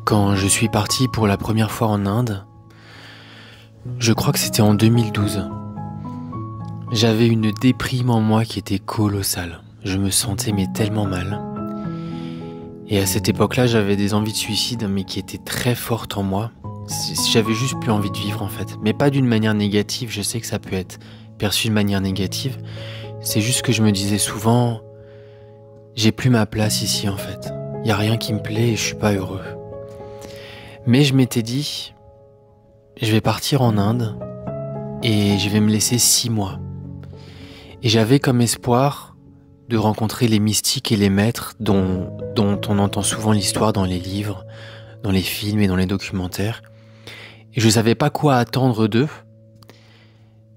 Quand je suis parti pour la première fois en Inde, je crois que c'était en 2012, j'avais une déprime en moi qui était colossale. Je me sentais mais tellement mal. Et à cette époque-là, j'avais des envies de suicide, mais qui étaient très fortes en moi. J'avais juste plus envie de vivre en fait. Mais pas d'une manière négative, je sais que ça peut être perçu de manière négative. C'est juste que je me disais souvent, j'ai plus ma place ici en fait. Y a rien qui me plaît et je suis pas heureux. Mais je m'étais dit, je vais partir en Inde et je vais me laisser 6 mois. Et j'avais comme espoir de rencontrer les mystiques et les maîtres dont on entend souvent l'histoire dans les livres, dans les films et dans les documentaires. Et je savais pas quoi attendre d'eux,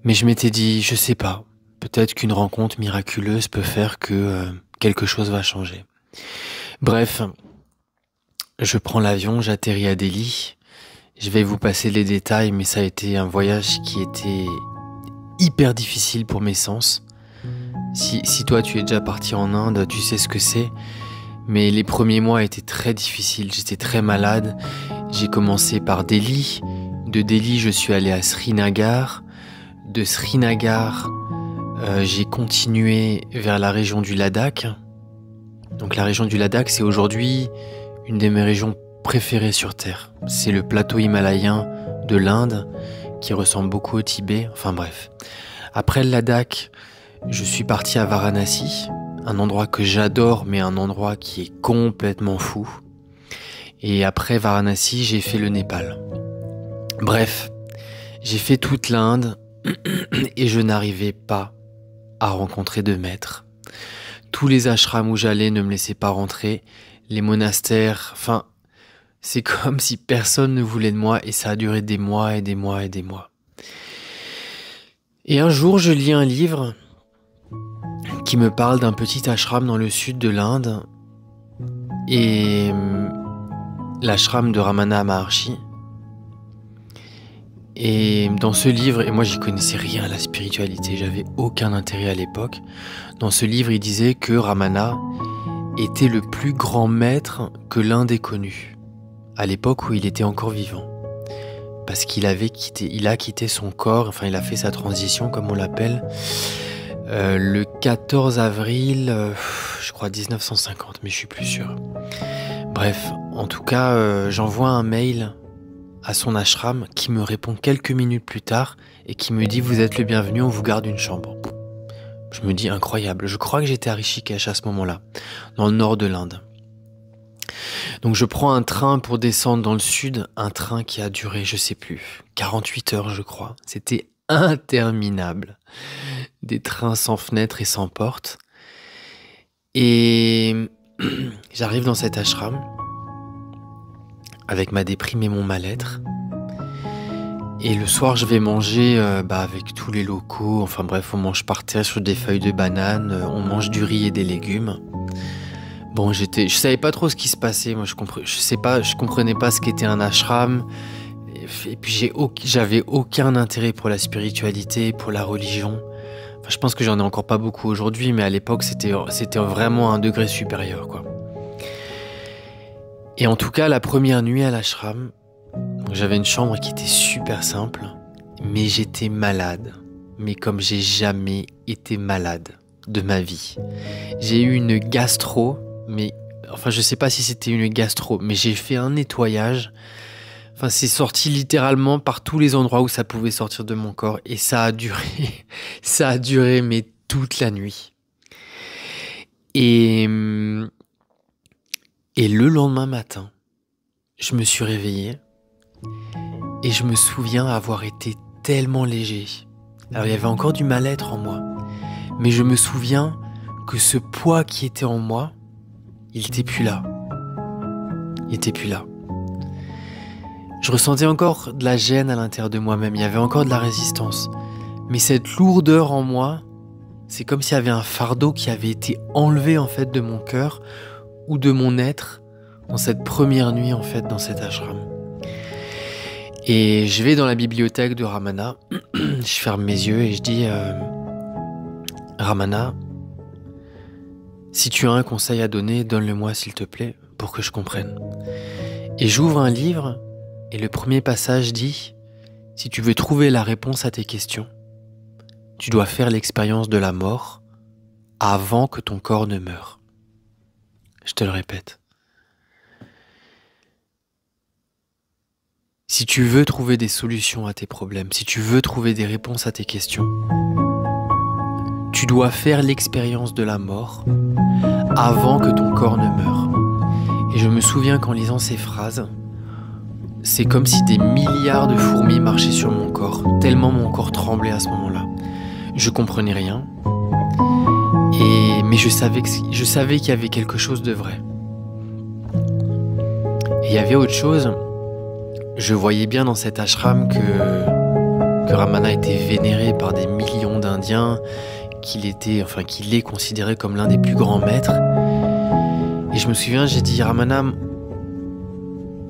mais je m'étais dit, je sais pas, peut-être qu'une rencontre miraculeuse peut faire que quelque chose va changer. Bref, je prends l'avion, j'atterris à Delhi. Je vais vous passer les détails, mais ça a été un voyage qui était hyper difficile pour mes sens. Si toi tu es déjà parti en Inde, tu sais ce que c'est. Mais les premiers mois étaient très difficiles, j'étais très malade. J'ai commencé par Delhi. De Delhi, je suis allé à Srinagar. De Srinagar, j'ai continué vers la région du Ladakh. Donc la région du Ladakh, c'est aujourd'hui une de mes régions préférées sur Terre. C'est le plateau himalayen de l'Inde qui ressemble beaucoup au Tibet. Enfin bref. Après le Ladakh, je suis parti à Varanasi, un endroit que j'adore, mais un endroit qui est complètement fou. Et après Varanasi, j'ai fait le Népal. Bref, j'ai fait toute l'Inde et je n'arrivais pas à rencontrer de maître. Tous les ashrams où j'allais ne me laissaient pas rentrer. Les monastères, enfin, c'est comme si personne ne voulait de moi et ça a duré des mois et des mois et des mois. Et un jour, je lis un livre qui me parle d'un petit ashram dans le sud de l'Inde et l'ashram de Ramana Maharshi. Et dans ce livre, et moi j'y connaissais rien à la spiritualité, j'avais aucun intérêt à l'époque. Dans ce livre, il disait que Ramana était le plus grand maître que l'Inde ait connu, à l'époque où il était encore vivant. Parce qu'il a quitté son corps, enfin il a fait sa transition comme on l'appelle, le 14 avril, je crois 1950, mais je suis plus sûr. Bref, en tout cas, j'envoie un mail à son ashram qui me répond quelques minutes plus tard et qui me dit « Vous êtes le bienvenu, on vous garde une chambre ». Je me dis incroyable, je crois que j'étais à Rishikesh à ce moment-là, dans le nord de l'Inde. Donc je prends un train pour descendre dans le sud, un train qui a duré, je sais plus, 48 heures je crois. C'était interminable. Des trains sans fenêtre et sans porte. Et j'arrive dans cet ashram avec ma déprime et mon mal-être. Et le soir, je vais manger avec tous les locaux. Enfin bref, on mange par terre sur des feuilles de banane, on mange du riz et des légumes. Bon, je savais pas trop ce qui se passait. Moi, je comprenais pas ce qu'était un ashram. Et puis j'avais aucun intérêt pour la spiritualité, pour la religion. Enfin, je pense que j'en ai encore pas beaucoup aujourd'hui, mais à l'époque, c'était vraiment un degré supérieur, quoi. Et en tout cas, la première nuit à l'ashram, j'avais une chambre qui était super simple, mais j'étais malade. Mais comme j'ai jamais été malade de ma vie. J'ai eu une gastro, mais enfin je sais pas si c'était une gastro, mais j'ai fait un nettoyage. Enfin c'est sorti littéralement par tous les endroits où ça pouvait sortir de mon corps et ça a duré mais toute la nuit. Et le lendemain matin, je me suis réveillé et je me souviens avoir été tellement léger. Alors il y avait encore du mal-être en moi, mais je me souviens que ce poids qui était en moi, il était plus là. Il était plus là. Je ressentais encore de la gêne à l'intérieur de moi-même, il y avait encore de la résistance. Mais cette lourdeur en moi, c'est comme s'il y avait un fardeau qui avait été enlevé en fait de mon cœur ou de mon être dans cette première nuit en fait dans cet ashram. Et je vais dans la bibliothèque de Ramana, je ferme mes yeux et je dis Ramana, si tu as un conseil à donner, donne-le-moi s'il te plaît, pour que je comprenne. Et j'ouvre un livre et le premier passage dit « Si tu veux trouver la réponse à tes questions, tu dois faire l'expérience de la mort avant que ton corps ne meure. » Je te le répète. Si tu veux trouver des solutions à tes problèmes, si tu veux trouver des réponses à tes questions, tu dois faire l'expérience de la mort avant que ton corps ne meure. Et je me souviens qu'en lisant ces phrases, c'est comme si des milliards de fourmis marchaient sur mon corps, tellement mon corps tremblait à ce moment-là. Je comprenais rien, mais je savais qu'il y avait quelque chose de vrai. Et il y avait autre chose. Je voyais bien dans cet ashram que Ramana était vénéré par des millions d'Indiens, qu'il est considéré comme l'un des plus grands maîtres. Et je me souviens, j'ai dit, Ramana,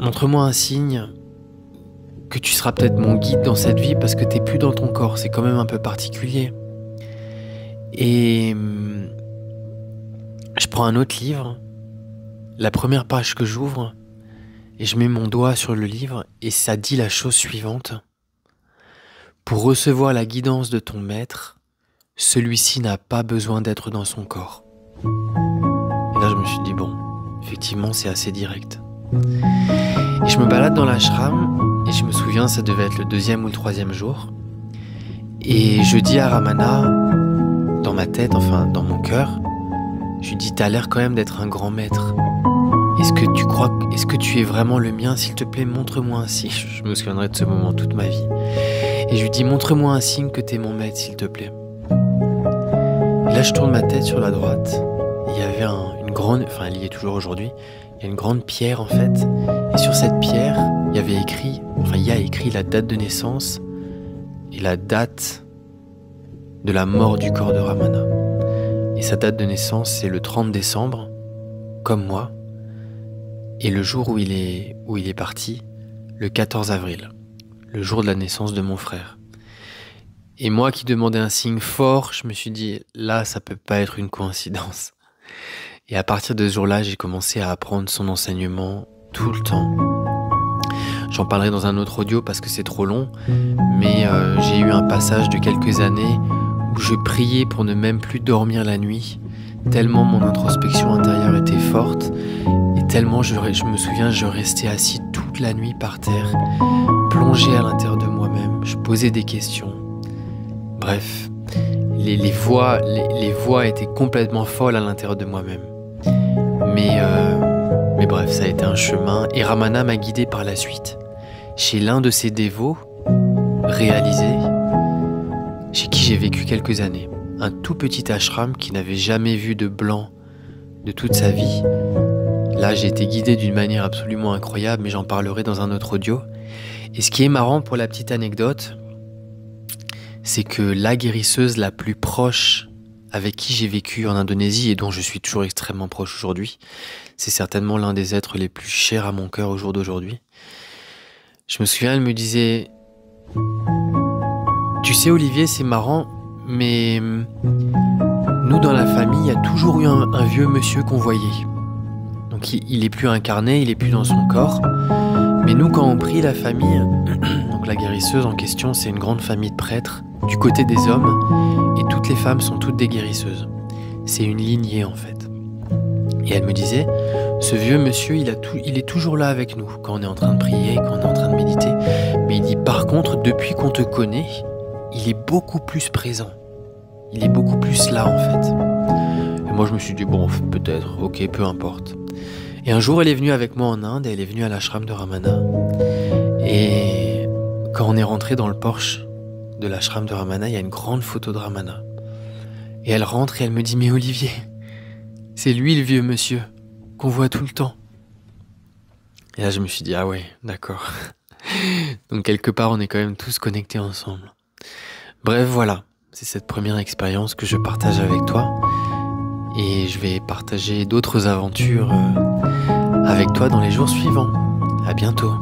montre-moi un signe que tu seras peut-être mon guide dans cette vie parce que t'es plus dans ton corps, c'est quand même un peu particulier. Et je prends un autre livre, la première page que j'ouvre, et je mets mon doigt sur le livre et ça dit la chose suivante. Pour recevoir la guidance de ton maître, celui-ci n'a pas besoin d'être dans son corps. Et là je me suis dit bon, effectivement c'est assez direct. Et je me balade dans l'ashram et je me souviens ça devait être le 2e ou le 3e jour. Et je dis à Ramana, dans ma tête, enfin dans mon cœur, je lui dis t'as l'air quand même d'être un grand maître. Est-ce que tu es vraiment le mien? S'il te plaît, montre-moi un signe. Je me souviendrai de ce moment toute ma vie. Et je lui dis, montre-moi un signe que tu es mon maître, s'il te plaît. Et là, je tourne ma tête sur la droite. Il y avait une grande, enfin, elle y est toujours aujourd'hui. Il y a une grande pierre, en fait. Et sur cette pierre, il y a écrit la date de naissance et la date de la mort du corps de Ramana. Et sa date de naissance, c'est le 30 décembre, comme moi. Et le jour où il est parti, le 14 avril, le jour de la naissance de mon frère. Et moi qui demandais un signe fort, je me suis dit, là, ça peut pas être une coïncidence. Et à partir de ce jour-là, j'ai commencé à apprendre son enseignement tout le temps. J'en parlerai dans un autre audio parce que c'est trop long, mais j'ai eu un passage de quelques années où je priais pour ne même plus dormir la nuit, tellement mon introspection intérieure était forte. Et tellement je me souviens, je restais assis toute la nuit par terre, plongé à l'intérieur de moi-même, je posais des questions. Bref, les voix étaient complètement folles à l'intérieur de moi-même. Mais bref, ça a été un chemin et Ramana m'a guidé par la suite chez l'un de ses dévots réalisés, chez qui j'ai vécu quelques années. Un tout petit ashram qui n'avait jamais vu de blanc de toute sa vie. Là, j'ai été guidé d'une manière absolument incroyable, mais j'en parlerai dans un autre audio. Et ce qui est marrant pour la petite anecdote, c'est que la guérisseuse la plus proche avec qui j'ai vécu en Indonésie et dont je suis toujours extrêmement proche aujourd'hui, c'est certainement l'un des êtres les plus chers à mon cœur au jour d'aujourd'hui. Je me souviens, elle me disait « Tu sais Olivier, c'est marrant, mais nous dans la famille, il y a toujours eu un vieux monsieur qu'on voyait. Donc il est plus incarné, il est plus dans son corps. Mais nous, quand on prie la famille, donc la guérisseuse en question, c'est une grande famille de prêtres du côté des hommes, et toutes les femmes sont toutes des guérisseuses. C'est une lignée en fait. Et elle me disait, ce vieux monsieur, il est toujours là avec nous quand on est en train de prier, quand on est en train de méditer. Mais il dit, par contre, depuis qu'on te connaît, il est beaucoup plus présent. Il est beaucoup plus là en fait. Et moi je me suis dit, bon, peut-être, ok, peu importe. Et un jour elle est venue avec moi en Inde, et elle est venue à l'ashram de Ramana. Et quand on est rentré dans le porche de l'ashram de Ramana, il y a une grande photo de Ramana. Et elle rentre et elle me dit, mais Olivier, c'est lui le vieux monsieur qu'on voit tout le temps. Et là je me suis dit, ah ouais, d'accord. Donc quelque part on est quand même tous connectés ensemble. Bref, voilà, c'est cette première expérience que je partage avec toi. Et je vais partager d'autres aventures avec toi dans les jours suivants. À bientôt.